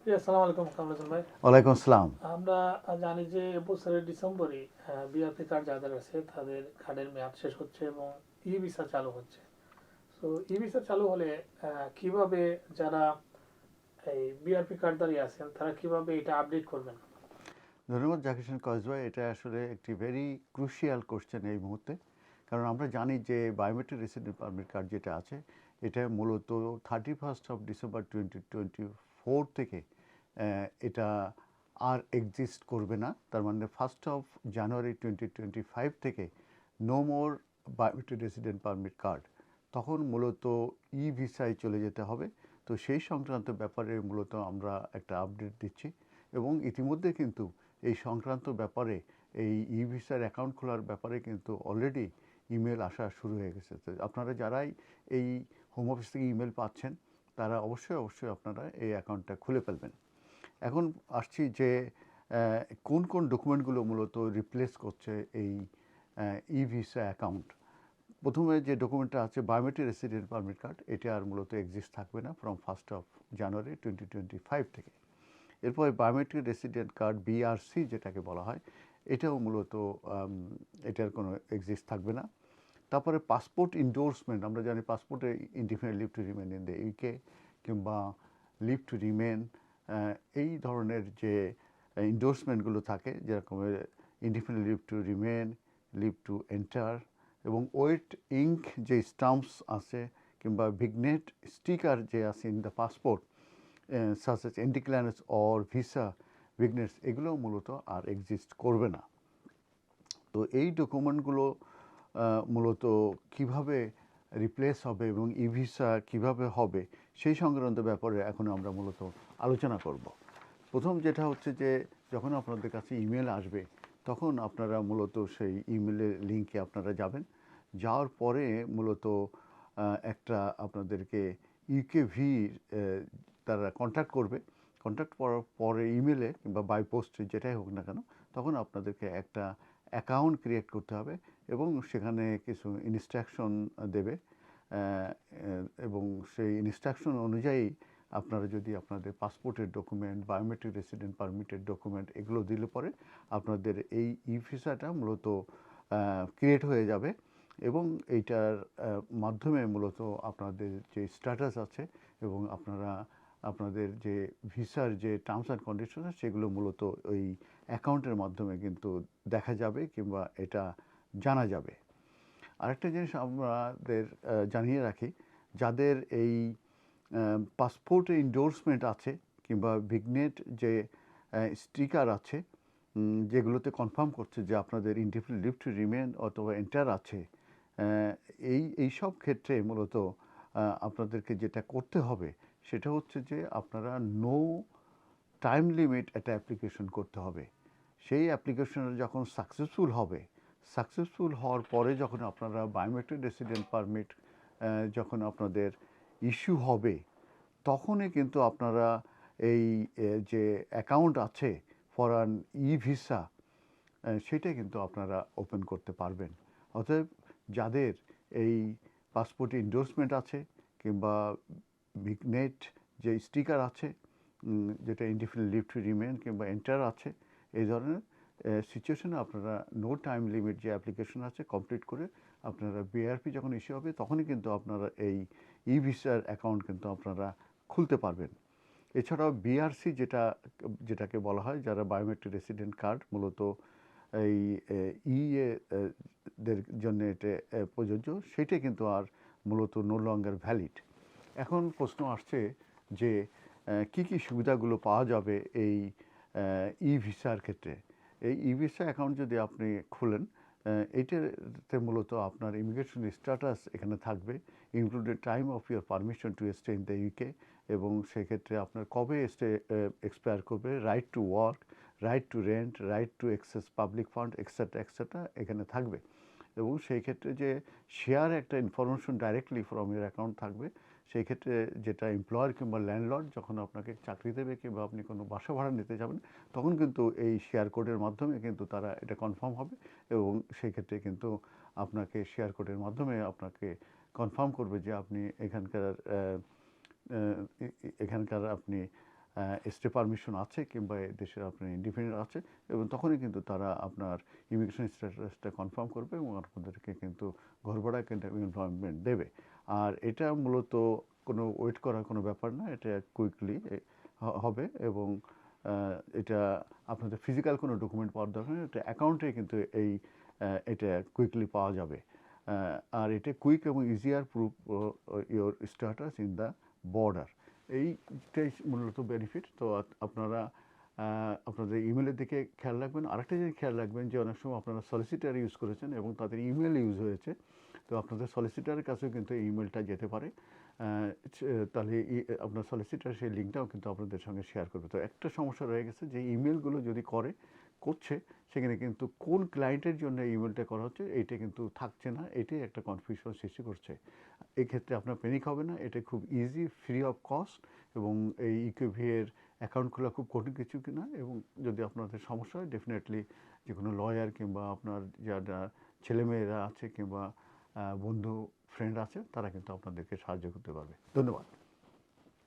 জি, আসসালামু আলাইকুম কামরুজ্জামান ভাই। ওয়ালাইকুম আসসালাম। আমরা জানি যে এবছরের ডিসেম্বরে বিআরপি কার্ড যাদের আছে তাদের কার্ডের মেয়াদ শেষ হচ্ছে এবং ই ভিসা চালু হচ্ছে। তো ই ভিসা চালু হলে কিভাবে যারা এই বিআরপি কার্ডধারী আছেন তারা কিভাবে এটা আপডেট করবেন? ধন্যবাদ জাকির হোসেন কয়েস ভাই। এটা আসলে একটি ভেরি ক্রুশিয়াল কোশ্চেন এই মুহূর্তে। কারণ আমরা জানি যে বায়োমেট্রিক রেসিডেন্ট পারমিট কার্ড যেটা আছে এটা মূলত 31 ডিসেম্বর 2024 থেকে এটা আর এক্সিস্ট করবে না। তার মানে January 2025 থেকে no more biometric resident permit card. তখন মূলত ই ভিসায় চলে যেতে হবে। তো সেই সংক্রান্ত ব্যাপারে মূলত আমরা একটা আপডেট দিচ্ছি এবং ইতিমধ্যে কিন্তু এই সংক্রান্ত ব্যাপারে এই ই ভিসার অ্যাকাউন্ট খোলার ব্যাপারে কিন্তু অলরেডি ইমেল আসা শুরু হয়ে গেছে। তো আপনারা যারাই এই হোম অফিস থেকে ইমেল পাচ্ছেন তারা অবশ্যই আপনারা এই অ্যাকাউন্টটা খুলে ফেলবেন। এখন আসছি যে কোন কোন ডকুমেন্টগুলো মূলত রিপ্লেস করছে এই ই ভিসা অ্যাকাউন্ট। প্রথমে যে ডকুমেন্টটা আছে বায়োমেট্রিক রেসিডেন্ট পারমিট কার্ড, এটা আর মূলত এক্সিস্ট থাকবে না ফ্রম January 2025 থেকে। এরপরে বায়োমেট্রিক রেসিডেন্ট কার্ড বিআরসি যেটাকে বলা হয়, এটাও মূলত এটার কোনো এক্সিস্ট থাকবে না। তারপরে পাসপোর্ট ইন্ডোর্সমেন্ট, আমরা জানি পাসপোর্টে indefinite leave to remain in the UK কিংবা লিভ টু রিমেন, এই ধরনের যে ইন্ডোর্সমেন্টগুলো থাকে যেরকম indefinite leave to remain, leave to enter এবং ওয়েট ইঙ্ক যে স্টাম্পস আছে কিংবা ভিগনেট স্টিকার যে আছে in the passport such as entry clearances or visa vignettes, এগুলোও মূলত আর এক্সিস্ট করবে না। তো এই ডকুমেন্টগুলো মূলত কিভাবে রিপ্লেস হবে এবং ই ভিসা কীভাবে হবে সেই সংক্রান্ত ব্যাপারে এখন আমরা মূলত আলোচনা করব। প্রথম যেটা হচ্ছে যে যখন আপনাদের কাছে ইমেল আসবে তখন আপনারা মূলত সেই ইমেলের লিঙ্কে আপনারা যাবেন। যাওয়ার পরে মূলত একটা আপনাদেরকে ইউকেভি তারা কন্ট্যাক্ট করবে। কন্ট্যাক্ট করার পরে ইমেলে কিংবা বাই পোস্টে যেটাই হোক না কেন, তখন আপনাদেরকে একটা অ্যাকাউন্ট ক্রিয়েট করতে হবে এবং সেখানে কিছু ইনস্ট্রাকশন দেবে এবং সেই ইনস্ট্রাকশন অনুযায়ী আপনারা যদি আপনাদের পাসপোর্টের ডকুমেন্ট, বায়োমেট্রিক রেসিডেন্ট পারমিটের ডকুমেন্ট এগুলো দিলে পরে আপনাদের এই ই ভিসাটা মূলত ক্রিয়েট হয়ে যাবে এবং এইটার মাধ্যমে মূলত আপনাদের যে স্ট্যাটাস আছে এবং আপনাদের যে ভিসার যে টার্মস অ্যান্ড কন্ডিশন আছে সেগুলো মূলত ওই অ্যাকাউন্টের মাধ্যমে কিন্তু দেখা যাবে কিংবা এটা জানা যাবে। আরেকটা জিনিস আমাদের জানিয়ে রাখি, যাদের এই পাসপোর্টে ইন্ডোর্সমেন্ট আছে কিংবা ভিগনেট যে স্টিকার আছে যেগুলোতে কনফার্ম করছে যে আপনাদের ইনডিফিনিট লিভ টু রিমেন অথবা এন্টার আছে, এই সব ক্ষেত্রে মূলত আপনাদেরকে যেটা করতে হবে সেটা হচ্ছে যে আপনারা নো টাইম লিমিট একটা অ্যাপ্লিকেশন করতে হবে। সেই অ্যাপ্লিকেশনটা যখন সাকসেসফুল হওয়ার পরে যখন আপনারা বায়োমেট্রিক রেসিডেন্ট পারমিট যখন আপনাদের ইস্যু হবে তখনই কিন্তু আপনারা এই যে অ্যাকাউন্ট আছে ফর অ্যান ই ভিসা সেটা কিন্তু আপনারা ওপেন করতে পারবেন। অতএব যাদের এই পাসপোর্টে ইন্ডোর্সমেন্ট আছে কিংবা ভিগনেট যে স্টিকার আছে যেটা ইনডিফিনিট লিভ টু রিমেন কিংবা এন্টার আছে, এই ধরনের সিচুয়েশনে আপনারা নো টাইম লিমিট যে অ্যাপ্লিকেশন আছে কমপ্লিট করে আপনারা বিআরপি যখন ইস্যু হবে তখনই কিন্তু আপনারা এই ই ভিসার অ্যাকাউন্ট কিন্তু আপনারা খুলতে পারবেন। এছাড়াও বিআরসি যেটাকে বলা হয়, যারা বায়োমেট্রিক রেসিডেন্ট কার্ড মূলত এই ইএ দের জন্য এটা প্রযোজ্য, সেটা কিন্তু আর মূলত নো লঙ্গার ভ্যালিড। এখন প্রশ্ন আসছে যে কি কি সুবিধাগুলো পাওয়া যাবে এই ই ভিসার ক্ষেত্রে। এই ই ভিসা অ্যাকাউন্ট যদি আপনি খুলেন, এইটাতে মূলত আপনার ইমিগ্রেশন স্ট্যাটাস এখানে থাকবে, included time of your permission to stay in the UK এবং সেক্ষেত্রে আপনার কবে স্টে এক্সপায়ার করবে, right to work, right two rent, right to access public fund etcetera এখানে থাকবে। এবং সেই ক্ষেত্রে যে শেয়ার একটা information directly from year account থাকবে, সেই ক্ষেত্রে যেটা এমপ্লয়ার কিংবা ল্যান্ডলর্ড যখন আপনাকে চাকরি দেবে কিংবা আপনি কোনো বাসা ভাড়া নিতে যাবেন তখন কিন্তু এই শেয়ার কোডের মাধ্যমে কিন্তু তারা এটা কনফার্ম হবে এবং সেই ক্ষেত্রে কিন্তু আপনাকে শেয়ার কোডের মাধ্যমে আপনাকে কনফার্ম করবে যে আপনি এখানকার আপনি স্টে পারমিশন আছে কিংবা দেশের আপনার ইন্ডিপেন্ডেন্ট আছে, এবং তখনই কিন্তু তারা আপনার ইমিগ্রেশন স্ট্যাটাসটা কনফার্ম করবে এবং আপনাদেরকে কিন্তু ঘর ভাড়া এনভায়রনমেন্ট দেবে। আর এটা মূলত কোনো ওয়েট করার কোনো ব্যাপার না, এটা কুইকলি হবে। এবং এটা আপনাদের ফিজিক্যাল কোনো ডকুমেন্ট পাওয়ার দরকার নেই, এটা অ্যাকাউন্টে কিন্তু এটা কুইকলি পাওয়া যাবে। আর এটা কুইক এবং easier proof your status in the border, এইটাই মূলত বেনিফিট। তো আপনারা আপনাদের ইমেলের দিকে খেয়াল রাখবেন। আরেকটা জিনিস খেয়াল রাখবেন যে অনেক সময় আপনারা সলিসিটার ইউজ করেছেন এবং তাদের ইমেল ইউজ হয়েছে, তো আপনাদের সলিসিটারের কাছেও কিন্তু এই ইমেলটা যেতে পারে। তাহলে আপনার সলিসিটার সেই লিঙ্কটাও কিন্তু আপনাদের সঙ্গে শেয়ার করবে। তো একটা সমস্যা রয়ে গেছে যে ইমেলগুলো যদি করছে সেখানে কিন্তু কোন ক্লায়েন্টের জন্য ইমেলটা করা হচ্ছে এইটা কিন্তু থাকছে না, এটাই একটা কনফিউশন সৃষ্টি করছে। এক্ষেত্রে আপনার প্যানিক হবে না, এটা খুব ইজি, ফ্রি অফ কস্ট, এবং এই ইউকেভি এর অ্যাকাউন্ট খোলা খুব কঠিন কিছু কিনা। এবং যদি আপনাদের সমস্যা হয় ডেফিনেটলি যে কোনো লয়ার কিংবা আপনার যারা ছেলেমেয়েরা আছে কিংবা বন্ধু ফ্রেন্ড আছে তারা কিন্তু আপনাদেরকে সাহায্য করতে পারবে। ধন্যবাদ।